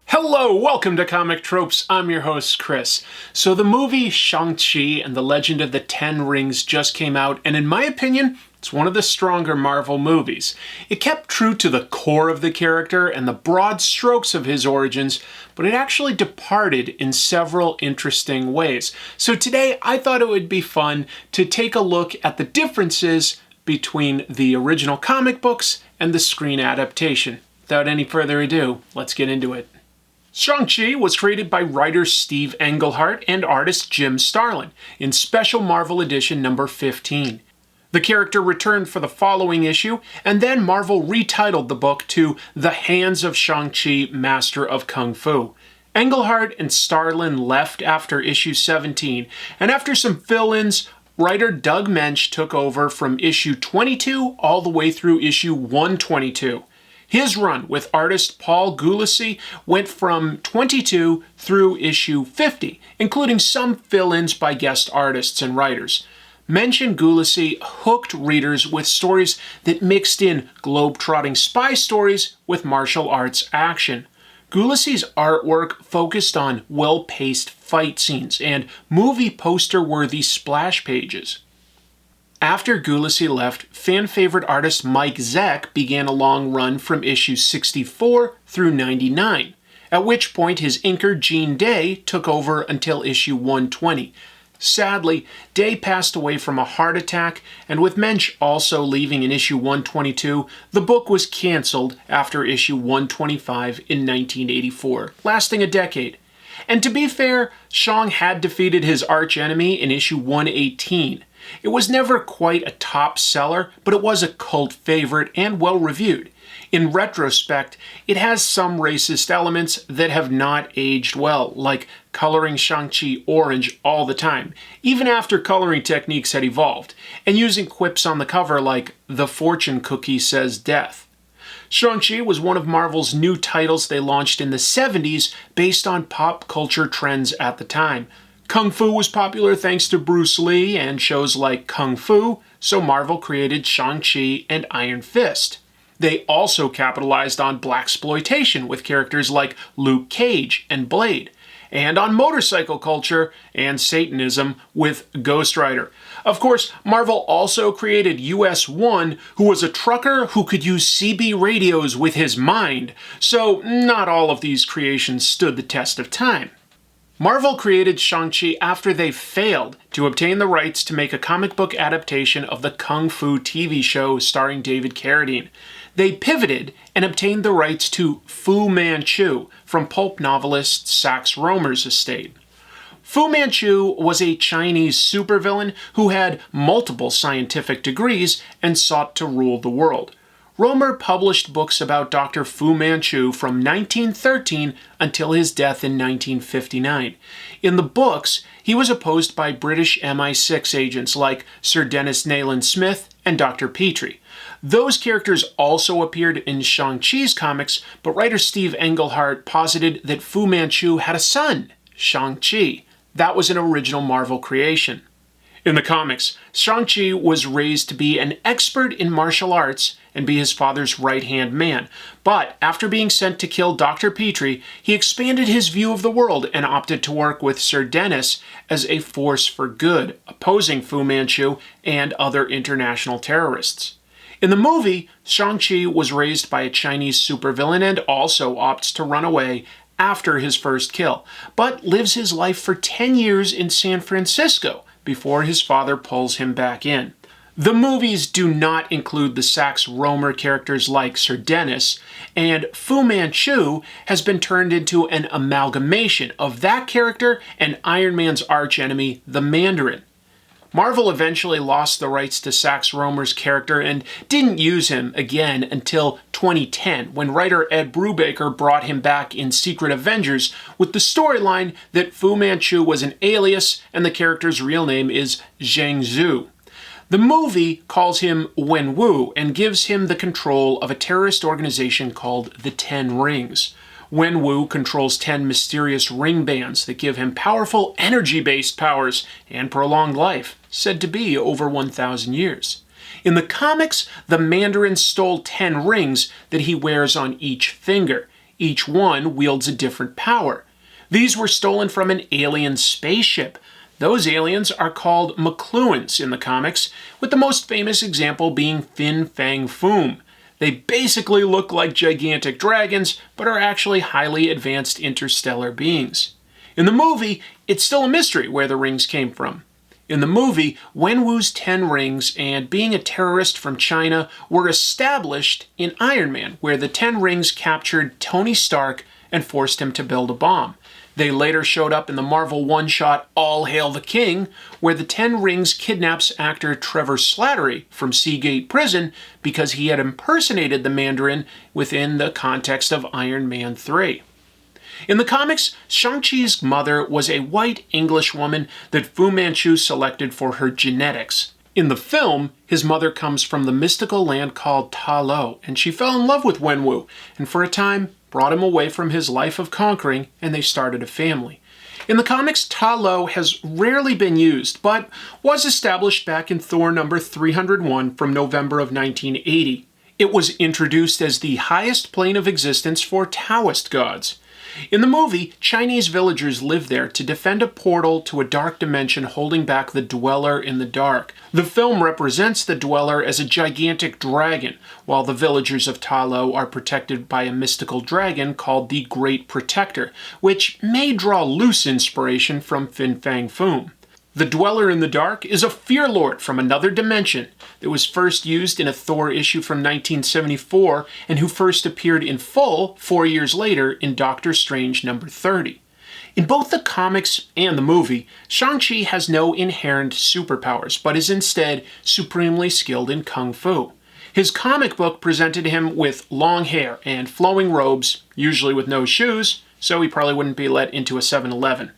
Hello, welcome to Comic Tropes. I'm your host, Chris. So the movie Shang-Chi and the Legend of the Ten Rings just came out, and in my opinion, it's one of the stronger Marvel movies. It kept true to the core of the character and the broad strokes of his origins, but it actually departed in several interesting ways. So today, I thought it would be fun to take a look at the differences between the original comic books and the screen adaptation. Without any further ado, let's get into it. Shang-Chi was created by writer Steve Engleheart and artist Jim Starlin in Special Marvel Edition number 15. The character returned for the following issue, and then Marvel retitled the book to The Hands of Shang-Chi, Master of Kung Fu. Engleheart and Starlin left after issue 17, and after some fill-ins, writer Doug Moench took over from issue 22 all the way through issue 122. His run with artist Paul Gulacy went from 22 through issue 50, including some fill-ins by guest artists and writers. Moench and Gulacy hooked readers with stories that mixed in globe-trotting spy stories with martial arts action. Gulacy's artwork focused on well-paced fight scenes and movie poster-worthy splash pages. After Gulacy left, fan-favorite artist Mike Zeck began a long run from issue 64 through 99, at which point his inker Gene Day took over until issue 120. Sadly, Day passed away from a heart attack, and with Moench also leaving in issue 122, the book was cancelled after issue 125 in 1984, lasting a decade. And to be fair, Shang had defeated his archenemy in issue 118. It was never quite a top seller, but it was a cult favorite and well reviewed. In retrospect, it has some racist elements that have not aged well, like coloring Shang-Chi orange all the time, even after coloring techniques had evolved, and using quips on the cover like, "The fortune cookie says death." Shang-Chi was one of Marvel's new titles they launched in the 70s based on pop culture trends at the time. Kung Fu was popular thanks to Bruce Lee and shows like Kung Fu, so Marvel created Shang-Chi and Iron Fist. They also capitalized on blaxploitation with characters like Luke Cage and Blade, and on motorcycle culture and Satanism with Ghost Rider. Of course, Marvel also created US-1, who was a trucker who could use CB radios with his mind, so not all of these creations stood the test of time. Marvel created Shang-Chi after they failed to obtain the rights to make a comic book adaptation of the Kung Fu TV show starring David Carradine. They pivoted and obtained the rights to Fu Manchu from pulp novelist Sax Rohmer's estate. Fu Manchu was a Chinese supervillain who had multiple scientific degrees and sought to rule the world. Rohmer published books about Dr. Fu Manchu from 1913 until his death in 1959. In the books, he was opposed by British MI6 agents like Sir Dennis Nayland Smith and Dr. Petrie. Those characters also appeared in Shang-Chi's comics, but writer Steve Englehart posited that Fu Manchu had a son, Shang-Chi. That was an original Marvel creation. In the comics, Shang-Chi was raised to be an expert in martial arts and be his father's right-hand man. But after being sent to kill Dr. Petrie, he expanded his view of the world and opted to work with Sir Dennis as a force for good, opposing Fu Manchu and other international terrorists. In the movie, Shang-Chi was raised by a Chinese supervillain and also opts to run away after his first kill, but lives his life for 10 years in San Francisco before his father pulls him back in. The movies do not include the Sax Rohmer characters like Sir Dennis, and Fu Manchu has been turned into an amalgamation of that character and Iron Man's archenemy, the Mandarin. Marvel eventually lost the rights to Sax Rohmer's character and didn't use him again until 2010, when writer Ed Brubaker brought him back in Secret Avengers with the storyline that Fu Manchu was an alias and the character's real name is Zheng Zhu. The movie calls him Wenwu and gives him the control of a terrorist organization called the Ten Rings. Wenwu controls 10 mysterious ring bands that give him powerful energy-based powers and prolonged life, said to be over 1,000 years. In the comics, the Mandarin stole 10 rings that he wears on each finger. Each one wields a different power. These were stolen from an alien spaceship. Those aliens are called McLuhans in the comics, with the most famous example being Fin Fang Foom. They basically look like gigantic dragons, but are actually highly advanced interstellar beings. In the movie, it's still a mystery where the rings came from. In the movie, Wenwu's 10 rings and being a terrorist from China were established in Iron Man, where the 10 rings captured Tony Stark and forced him to build a bomb. They later showed up in the Marvel one-shot All Hail the King, where the 10 Rings kidnaps actor Trevor Slattery from Seagate Prison because he had impersonated the Mandarin within the context of Iron Man 3. In the comics, Shang-Chi's mother was a white English woman that Fu Manchu selected for her genetics. In the film, his mother comes from the mystical land called Talos, and she fell in love with Wenwu, and for a time brought him away from his life of conquering, and they started a family. In the comics, Talos has rarely been used, but was established back in Thor number 301 from November of 1980. It was introduced as the highest plane of existence for Taoist gods. In the movie, Chinese villagers live there to defend a portal to a dark dimension holding back the Dweller in the Dark. The film represents the Dweller as a gigantic dragon, while the villagers of Talos are protected by a mystical dragon called the Great Protector, which may draw loose inspiration from Fin Fang Foom. The Dweller in the Dark is a fear lord from another dimension that was first used in a Thor issue from 1974 and who first appeared in full 4 years later in Doctor Strange number 30. In both the comics and the movie, Shang-Chi has no inherent superpowers, but is instead supremely skilled in Kung Fu. His comic book presented him with long hair and flowing robes, usually with no shoes, so he probably wouldn't be let into a 7-Eleven.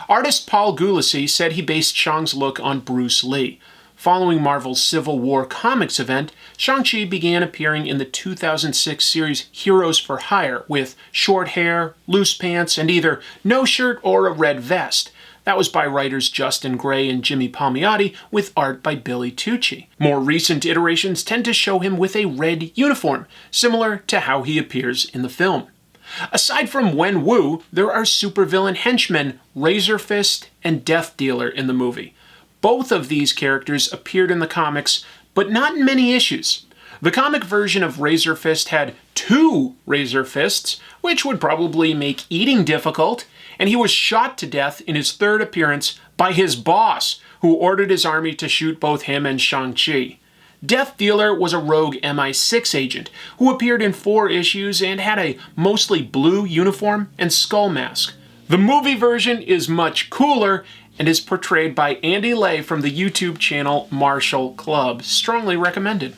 Artist Paul Gulacy said he based Shang's look on Bruce Lee. Following Marvel's Civil War Comics event, Shang-Chi began appearing in the 2006 series Heroes for Hire with short hair, loose pants, and either no shirt or a red vest. That was by writers Justin Gray and Jimmy Palmiotti, with art by Billy Tucci. More recent iterations tend to show him with a red uniform, similar to how he appears in the film. Aside from Wenwu, there are supervillain henchmen Razor Fist and Death Dealer in the movie. Both of these characters appeared in the comics, but not in many issues. The comic version of Razor Fist had 2 Razor Fists, which would probably make eating difficult, and he was shot to death in his 3rd appearance by his boss, who ordered his army to shoot both him and Shang-Chi. Death Dealer was a rogue MI6 agent who appeared in 4 issues and had a mostly blue uniform and skull mask. The movie version is much cooler and is portrayed by Andy Lay from the YouTube channel Marshall Club. Strongly recommended.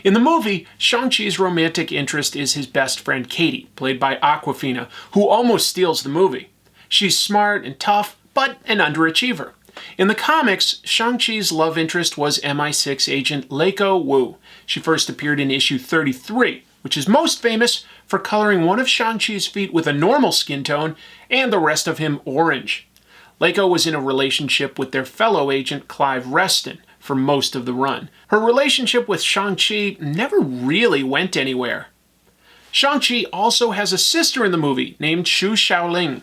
In the movie, Shang-Chi's romantic interest is his best friend Katy, played by Awkwafina, who almost steals the movie. She's smart and tough, but an underachiever. In the comics, Shang-Chi's love interest was MI6 agent Leiko Wu. She first appeared in issue 33, which is most famous for coloring one of Shang-Chi's feet with a normal skin tone and the rest of him orange. Leiko was in a relationship with their fellow agent Clive Reston for most of the run. Her relationship with Shang-Chi never really went anywhere. Shang-Chi also has a sister in the movie named Xialing.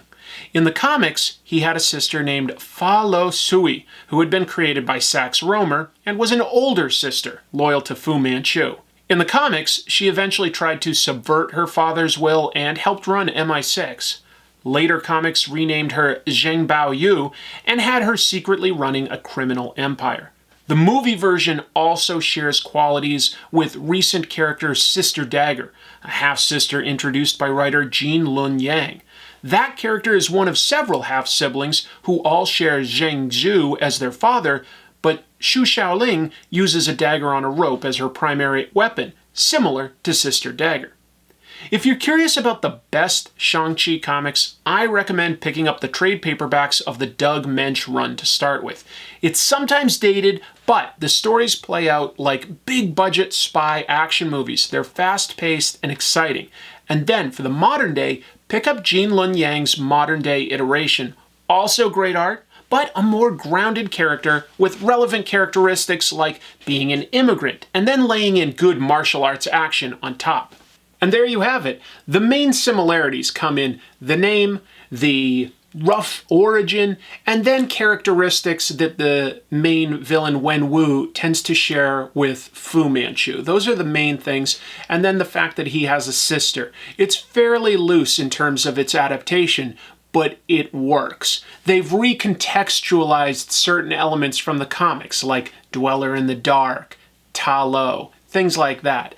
In the comics, he had a sister named Fa Lo Sui, who had been created by Sax Rohmer and was an older sister, loyal to Fu Manchu. In the comics, she eventually tried to subvert her father's will and helped run MI6. Later comics renamed her Zheng Bao Yu and had her secretly running a criminal empire. The movie version also shares qualities with recent character Sister Dagger, a half-sister introduced by writer Jean Lun Yang. That character is one of several half-siblings who all share Zheng Zhu as their father, but Xu Xiaoling uses a dagger on a rope as her primary weapon, similar to Sister Dagger. If you're curious about the best Shang-Chi comics, I recommend picking up the trade paperbacks of the Doug Moench run to start with. It's sometimes dated, but the stories play out like big-budget spy action movies. They're fast-paced and exciting. And then, for the modern day, pick up Jean Lun Yang's modern-day iteration. Also great art, but a more grounded character with relevant characteristics like being an immigrant and then laying in good martial arts action on top. And there you have it. The main similarities come in the name, the rough origin, and then characteristics that the main villain Wenwu tends to share with Fu Manchu. Those are the main things, and then the fact that he has a sister. It's fairly loose in terms of its adaptation, but it works. They've recontextualized certain elements from the comics, like Dweller in the Dark, Talos, things like that.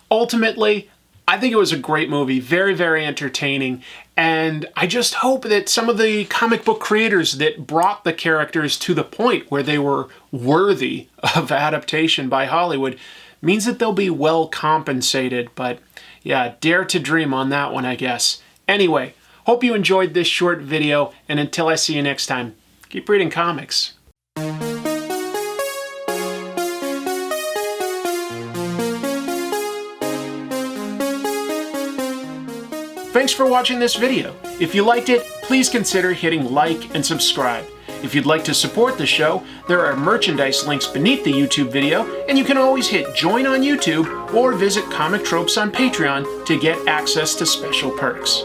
Ultimately, I think it was a great movie, very, very entertaining, and I just hope that some of the comic book creators that brought the characters to the point where they were worthy of adaptation by Hollywood means that they'll be well compensated, but yeah, dare to dream on that one, I guess. Anyway, hope you enjoyed this short video, and until I see you next time, keep reading comics. Thanks for watching this video. If you liked it, please consider hitting like and subscribe. If you'd like to support the show, there are merchandise links beneath the YouTube video, and you can always hit join on YouTube or visit Comic Tropes on Patreon to get access to special perks.